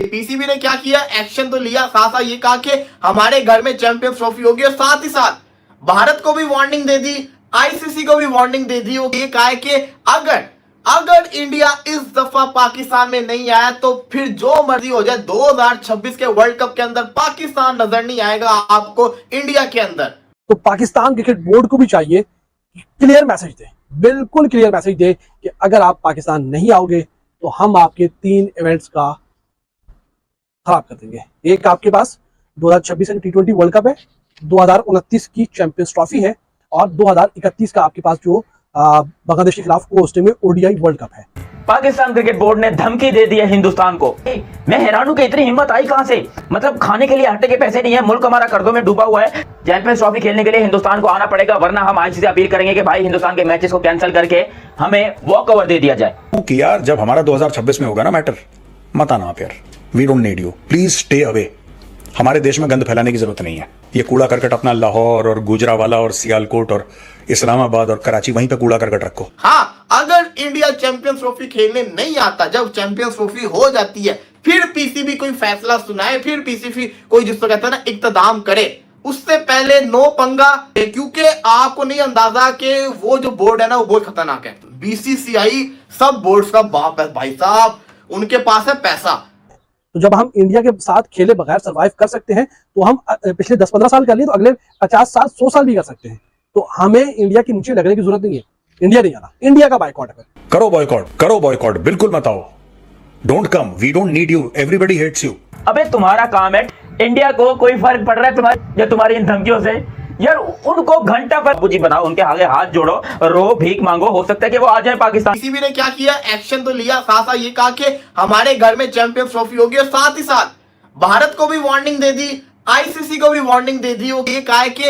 PCB ने क्या किया, एक्शन तो लिया, साथ साथ ये कहा कि हमारे घर में चैंपियंस ट्रॉफी होगी, और साथ ही साथ भारत को भी वार्निंग दे दी, आईसीसी को भी वार्निंग दे दी। ये कहा है कि अगर इंडिया इस दफा पाकिस्तान में नहीं आया तो फिर जो मर्जी हो जाए 2026 के वर्ल्ड कप के अंदर पाकिस्तान नजर नहीं आएगा आपको इंडिया के अंदर। तो पाकिस्तान क्रिकेट बोर्ड को भी चाहिए क्लियर मैसेज दे, बिल्कुल क्लियर मैसेज दे कि अगर आप पाकिस्तान नहीं आओगे तो हम आपके 3 इवेंट्स का खराब कर देंगे। एक आपके पास 2026 का T20 वर्ल्ड कप है, 2029 की चैंपियंस ट्रॉफी है, और 2031 का आपके पास जो बांग्लादेश के खिलाफ होस्टिंग में ओडीआई वर्ल्ड कप है। पाकिस्तान क्रिकेट बोर्ड ने धमकी दे दी है हिंदुस्तान को। मैं हैरान हूं कि इतनी हिम्मत आई कहां से। मतलब खाने के लिए आटे के पैसे नहीं है, मुल्क हमारा कर्जों में डूबा हुआ है। चैंपियंस ट्रॉफी खेलने के लिए हिंदुस्तान को आना पड़ेगा, वरना हम आईसीसी से अपील करेंगे कि भाई हिंदुस्तान के मैचेस को कैंसिल करके हमें वॉक ओवर दे दिया जाए। कि यार जब हमारा 2026 में होगा ना मैटर, मत आना आप यार, we don't need you, please stay away. हमारे देश में गंद फैलाने की जरूरत नहीं है। ये कूड़ा करकट अपना लाहौर और गुजरावाला और सियालकोट और इस्लामाबाद और कराची, वहीं पे कूड़ा करकट रखो। हाँ, अगर इंडिया चैंपियंस ट्रॉफी खेलने नहीं आता, जब चैंपियंस ट्रॉफी हो जाती है, फिर पीसीबी कोई फैसला सुनाए, फिर पीसीबी कोई जिसको कहता है ना इक्तदाम करे, उससे पहले नो पंगा। क्योंकि आपको नहीं अंदाजा कि वो जो बोर्ड है ना वो बहुत खतरनाक है। बीसीसीआई सब बोर्ड्स का बाप है भाई साहब, उनके पास है पैसा। तो जब हम इंडिया के साथ खेले बगैर सरवाइव कर सकते हैं तो हम पिछले 10-15 साल कर लिए तो अगले 50 साल 100 साल भी कर सकते हैं। तो हमें इंडिया के नीचे लगने की जरूरत नहीं है। इंडिया नहीं आना, इंडिया का बायकॉट करो, बॉयकॉट बिल्कुल मत आओ। Don't come, we don't need you, everybody hates you. अबे तुम्हारा काम है, इंडिया को कोई फर्क पड़ रहा है तुम्हारी इन धमकियों से? यार उनको घंटा पर जी बनाओ, उनके आगे हाथ जोड़ो, रो भीख मांगो, हो सकता है कि वो आ जाए पाकिस्तान। पीसीबी ने क्या किया, एक्शन तो लिया, साथ साथ ये कहा कि हमारे घर में चैंपियंस ट्रॉफी होगी, और साथ ही साथ भारत को भी वार्निंग दे दी, आईसीसी को भी वार्निंग दे दी। ये कहा है कि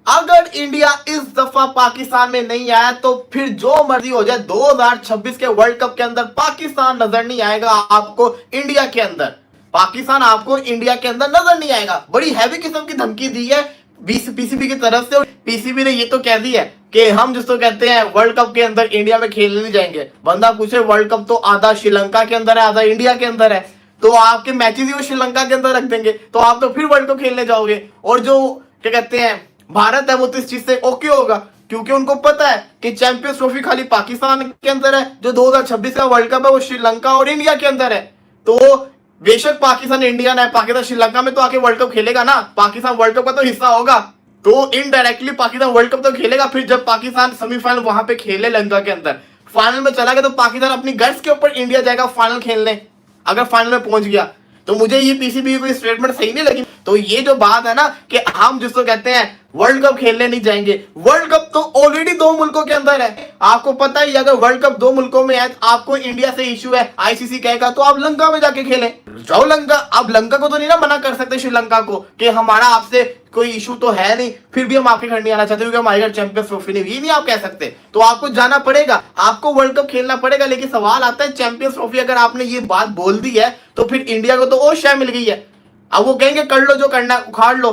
अगर इंडिया इस दफा पाकिस्तान में नहीं आया तो फिर जो मर्जी हो जाए 2026 के वर्ल्ड कप के अंदर पाकिस्तान नजर नहीं आएगा आपको इंडिया के अंदर। पाकिस्तान आपको इंडिया के अंदर नजर नहीं आएगा। बड़ी हैवी किस्म की धमकी दी है पीसीबी की तरफ से। पीसीबी ने ये तो कह दी है कि हम जिसको कहते हैं वर्ल्ड कप के अंदर इंडिया में खेलने नहीं जाएंगे। बंदा पूछे वर्ल्ड कप तो आधा श्रीलंका के अंदर है, आधा इंडिया के अंदर है, तो आपके मैचेस ही वो श्रीलंका के अंदर रख देंगे, तो आप तो फिर वर्ल्ड कप खेलने जाओगे। और जो क्या कहते हैं भारत है वो तो इस चीज से ओके होगा, क्योंकि उनको पता है कि चैंपियंस ट्रॉफी खाली पाकिस्तान के अंदर है, जो 2026 का वर्ल्ड कप है वो श्रीलंका और इंडिया के अंदर है। तो बेशक पाकिस्तान इंडियन है, पाकिस्तान श्रीलंका में तो आके वर्ल्ड कप खेलेगा ना, पाकिस्तान वर्ल्ड कप का तो हिस्सा होगा, तो इनडायरेक्टली पाकिस्तान वर्ल्ड कप तो खेलेगा। फिर जब पाकिस्तान सेमीफाइनल वहां पे खेले लंका के अंदर, फाइनल में चला गया, तो पाकिस्तान अपनी गर्ज के ऊपर इंडिया जाएगा फाइनल खेलने, अगर फाइनल में पहुंच गया। तो मुझे ये पीसीबी की स्टेटमेंट सही नहीं लगी। तो ये जो बात है ना कि हम जिसको कहते हैं वर्ल्ड कप खेलने नहीं जाएंगे, वर्ल्ड कप तो ऑलरेडी 2 मुल्कों के अंदर है। आपको पता ही, अगर वर्ल्ड कप 2 मुल्कों में है, आपको इंडिया से इशू है, आईसीसी कहेगा तो आप लंका में जाके खेलें, जाओ लंका। अब लंका को तो नहीं ना मना कर सकते श्रीलंका को कि हमारा आपसे कोई इशू तो है नहीं, फिर भी हम आपके घर नहीं आना चाहते क्योंकि हमारे घर चैंपियंस ट्रॉफी नहीं, ये नहीं आप कह सकते। तो आपको जाना पड़ेगा, आपको वर्ल्ड कप खेलना पड़ेगा। लेकिन सवाल आता है चैंपियंस ट्रॉफी अगर आपने ये बात बोल दी है तो फिर इंडिया को तो और शय मिल गई है। अब वो कहेंगे कर लो जो करना उखाड़ लो,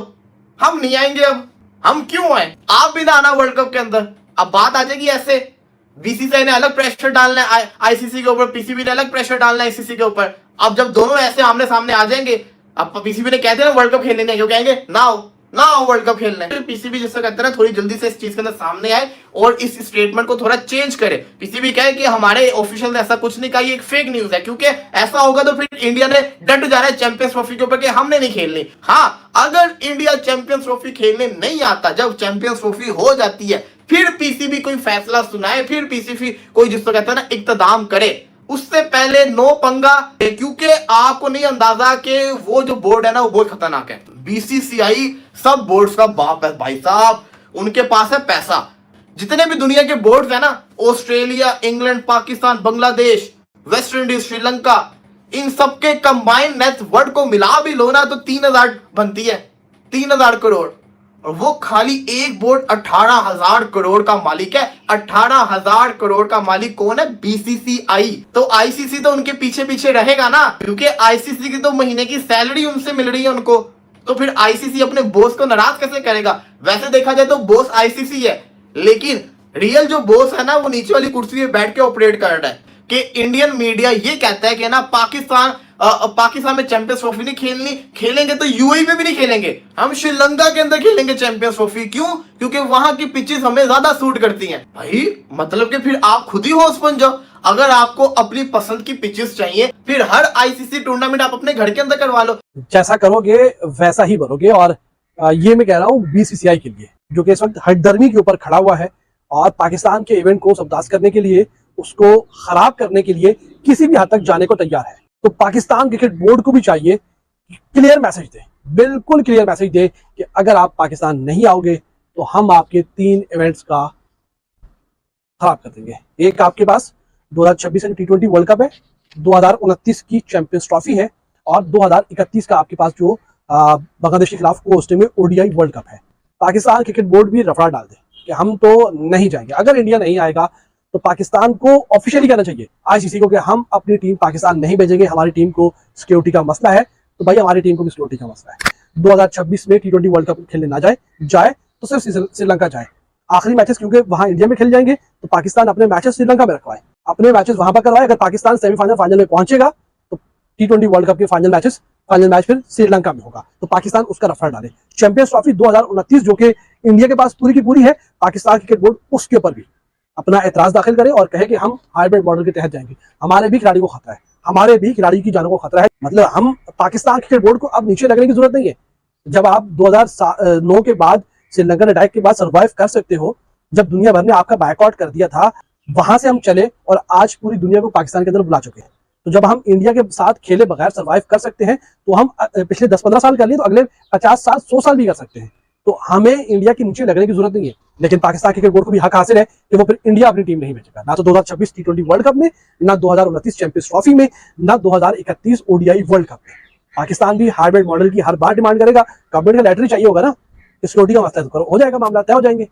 हम नहीं आएंगे। अब हम क्यों आए, आप भी ना आना वर्ल्ड कप के अंदर। अब बात आ जाएगी ऐसे, बीसीसीआई ने अलग प्रेशर डालना है आईसीसी के ऊपर, पीसीबी ने अलग प्रेशर डालना है आईसीसी के ऊपर। अब जब दोनों ऐसे आमने सामने आ जाएंगे, अब पीसीबी ने कहते हैं ना वर्ल्ड कप खेलने नहीं, क्यों कहेंगे ना आओ वर्ल्ड कप खेलने। पीसीबी जिससे कहते हैं ना थोड़ी जल्दी से इस चीज के अंदर सामने आए और इस स्टेटमेंट को थोड़ा चेंज करे। पीसीबी कहे कि हमारे ऑफिशियल ने ऐसा कुछ नहीं कहा, ये एक फेक न्यूज है, क्योंकि ऐसा होगा तो फिर इंडिया ने डट जाना है चैंपियंस ट्रॉफी के ऊपर कि हमने नहीं खेलनी। हाँ, अगर इंडिया चैंपियंस ट्रॉफी खेलने नहीं आता, जब चैंपियंस ट्रॉफी हो जाती है, फिर पीसीबी कोई फैसला सुनाए, फिर पीसीबी कोई जिसको कहता है ना इक्तदाम करे, उससे पहले नो पंगा। क्योंकि आपको नहीं अंदाजा कि वो जो बोर्ड है ना वो बहुत खतरनाक है। बीसीसीआई सब बोर्ड्स का बाप है भाई साहब, उनके पास है पैसा। जितने भी दुनिया के बोर्ड्स है ना, Australia, England, Pakistan, Bangladesh, West Indies, Sri Lanka, इन सबके कंबाइंड नेट वर्थ को मिला भी लो ना तो 3000 बनती है, 3000 करोड़। और वो खाली एक बोर्ड 18,000 करोड़ का मालिक है। 18,000 करोड़ का मालिक कौन है? बीसीसीआई। तो आईसीसी तो उनके पीछे पीछे रहेगा ना, क्योंकि आईसीसी की तो महीने की सैलरी उनसे मिल रही है उनको। तो फिर आईसीसी अपने बॉस को नाराज कैसे करेगा? वैसे देखा जाए तो बॉस आईसीसी है, लेकिन रियल जो बॉस है ना वो नीचे वाली कुर्सी पे बैठ के ऑपरेट कर रहा है। कि इंडियन मीडिया ये कहता है कि ना पाकिस्तान पाकिस्तान में चैंपियंस ट्रॉफी नहीं खेलनी, खेलेंगे तो यूएई में भी नहीं खेलेंगे, हम श्रीलंका के अंदर खेलेंगे चैंपियंस ट्रॉफी। क्यों? क्योंकि वहां की पिचेस हमें ज्यादा सूट करती हैं। भाई मतलब कि फिर आप खुद ही होस्ट बन जाओ। अगर आपको अपनी पसंद की पिचेस चाहिए, फिर हर आईसीसी टूर्नामेंट आप अपने घर के अंदर करवा लो। जैसा करोगे वैसा ही बनोगे। और ये मैं कह रहा हूँ बीसीसीआई के लिए, जो कि इस वक्त हठधर्मी के ऊपर खड़ा हुआ है और पाकिस्तान के इवेंट को सबदास करने के लिए, उसको खराब करने के लिए किसी भी हद तक जाने को तैयार है। तो पाकिस्तान क्रिकेट बोर्ड को भी चाहिए क्लियर मैसेज दे, बिल्कुल क्लियर मैसेज दे कि अगर आप पाकिस्तान नहीं आओगे तो हम आपके 3 इवेंट्स का खराब कर देंगे। एक आपके पास 2026 का T20 वर्ल्ड कप है, 2029 की चैंपियंस ट्रॉफी है और 2031 का आपके पास जो बांग्लादेश के खिलाफ होस्टिंग में ओडीआई वर्ल्ड कप है। पाकिस्तान क्रिकेट बोर्ड भी रफड़ा डाल दे कि हम तो नहीं जाएंगे। अगर इंडिया नहीं आएगा तो पाकिस्तान को ऑफिशियली कहना चाहिए आईसीसी को कि हम अपनी टीम पाकिस्तान नहीं भेजेंगे, हमारी टीम को सिक्योरिटी का मसला है। तो भाई हमारी टीम को भी सिक्योरिटी का मसला है। 2026 में T20 वर्ल्ड कप खेलने ना जाए तो सिर्फ श्रीलंका जाए। आखिरी मैचेस क्योंकि वहां इंडिया में खेल जाएंगे तो पाकिस्तान अपने मैचेस श्रीलंका में रखवाए, अपने मैचेस वहां पर करवाए। अगर पाकिस्तान सेमीफाइनल फाइनल में पहुंचेगा तो T20 वर्ल्ड कप के फाइनल मैच फिर श्रीलंका में होगा। तो पाकिस्तान उसका रफड़ डाले। चैंपियंस ट्रॉफी 2029 जो कि इंडिया के पास पूरी की पूरी है, पाकिस्तान क्रिकेट बोर्ड उसके ऊपर भी अपना एतराज दाखिल करे और कहे कि हम हाइब्रिड मॉडल के तहत जाएंगे। हमारे भी खिलाड़ी को खतरा है, हमारे भी खिलाड़ी की जानों को खतरा है। मतलब हम पाकिस्तान क्रिकेट बोर्ड को अब नीचे लगने की जरूरत नहीं है। जब आप 2009 के बाद श्रीलंकन अटैक के बाद सर्वाइव कर सकते हो, जब दुनिया भर ने आपका बायकॉट कर दिया था, वहां से हम चले और आज पूरी दुनिया को पाकिस्तान के अंदर बुला चुके हैं। तो जब हम इंडिया के साथ खेले बगैर सर्वाइव कर सकते हैं तो हम पिछले 10-15 साल कर लिए तो अगले 50 साल 100 साल भी कर सकते हैं। तो हमें इंडिया के नीचे लगने की जरूरत नहीं है। लेकिन पाकिस्तान क्रिकेट बोर्ड को भी हक हासिल है कि वो फिर इंडिया अपनी टीम नहीं भेजेगा, ना तो 2026 T20 वर्ल्ड कप में, ना 2029 चैंपियंस ट्रॉफी में, ना 2031 ओडीआई वर्ल्ड कप में। पाकिस्तान भी हाइब्रिड मॉडल की हर बार डिमांड करेगा। गवर्नमेंट का लेटर चाहिए होगा ना, सिक्योरिटी का मसला करो, हो जाएगा, मामला तय हो जाएंगे।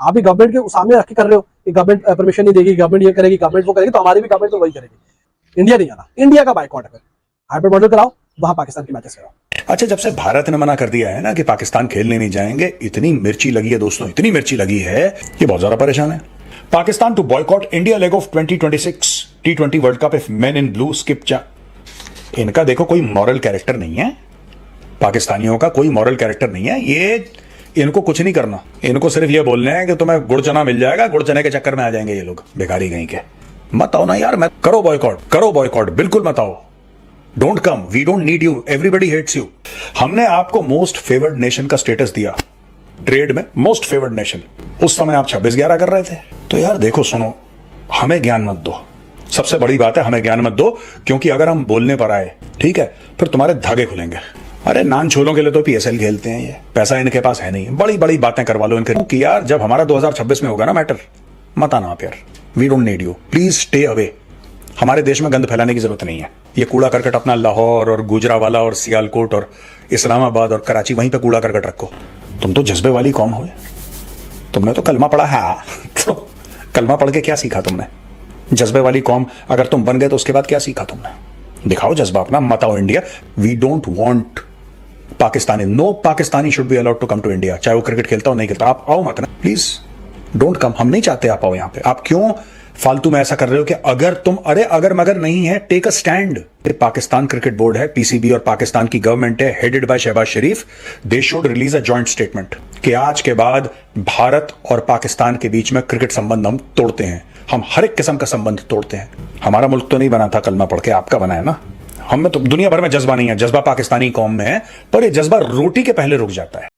आप भी गवर्नमेंट के सामने रख के कर रहे हो कि गवर्नमेंट परमिशन नहीं देगी, गवर्नमेंट ये करेगी, गवर्नमेंट वो करेगी, तो हमारी भी गवर्नमेंट तो वही करेगी। इंडिया नहीं आना, इंडिया का बाइकॉट है। हाइब्रिड मॉडल कराओ, वहां पाकिस्तान की मैचेस कराओ। अच्छा, जब से भारत ने मना कर दिया है ना कि पाकिस्तान खेलने नहीं जाएंगे, इतनी मिर्ची लगी है दोस्तों, इतनी मिर्ची लगी है, ये बहुत ज्यादा परेशान है। Pakistan to boycott India leg of 2026 T20 world cup if men in blue skip इनका देखो कोई मॉरल कैरेक्टर नहीं है, पाकिस्तानियों का कोई मॉरल कैरेक्टर नहीं है। ये इनको कुछ नहीं करना, इनको सिर्फ ये बोलना है कि तुम्हें गुड़ चना मिल जाएगा, गुड़ चने के चक्कर में आ जाएंगे ये लोग बेकारी कहीं के। मत आओ ना यार, मैं करो बॉयकॉट, बिल्कुल मत आओ। Don't come, we don't need you, everybody hates you. हमने आपको मोस्ट फेवर्ड नेशन का स्टेटस दिया, ट्रेड में मोस्ट फेवर्ड नेशन। उस समय आप 26-11 कर रहे थे। तो यार देखो, सुनो, हमें ज्ञान मत दो, सबसे बड़ी बात है हमें ज्ञान मत दो, क्योंकि अगर हम बोलने पर आए, ठीक है, फिर तुम्हारे धागे खुलेंगे। अरे नान छोलों के लिए तो PSL खेलते हैं, ये पैसा इनके पास है नहीं, बड़ी बड़ी बातें करवा लो इनके कि यार जब हमारा 2026 में होगा ना मैटर, मत आना आप यार, we don't need you, please stay away. हमारे देश में गंद फैलाने की जरूरत नहीं है। ये कूड़ा करकट अपना लाहौर और गुजरावाला और सियालकोट और इस्लामाबाद और कराची, वहीं पे कूड़ा करकट रखो। तुम तो जज्बे वाली कौम हो, तुमने तो कलमा पढ़ा है, तो कलमा पढ़ के क्या सीखा तुमने? जज्बे वाली कौम अगर तुम बन गए तो उसके बाद क्या सीखा तुमने? दिखाओ जज्बा अपना, मत आओ India. We don't want Pakistani, no Pakistani should be allowed to come to India, चाहे वो क्रिकेट खेलता हो नहीं खेलता। आप आओ मत ना, प्लीज डोंट कम, हम नहीं चाहते आप आओ यहाँ पे। आप क्यों फालतू में ऐसा कर रहे हो कि अगर मगर नहीं है, take a stand. Pakistan cricket board है, PCB, और पाकिस्तान की गवर्नमेंट है headed by Shahbaz Sharif. They should release a joint statement कि आज के बाद भारत और पाकिस्तान के बीच में क्रिकेट संबंध हम तोड़ते हैं, हम हर एक किस्म का संबंध तोड़ते हैं। हमारा मुल्क तो नहीं बना था कलमा पढ़ के, आपका बना है ना। हम में तो दुनिया भर में जज्बा नहीं है, जज्बा पाकिस्तानी कौम में है, पर ये जज्बा रोटी के पहले रुक जाता है।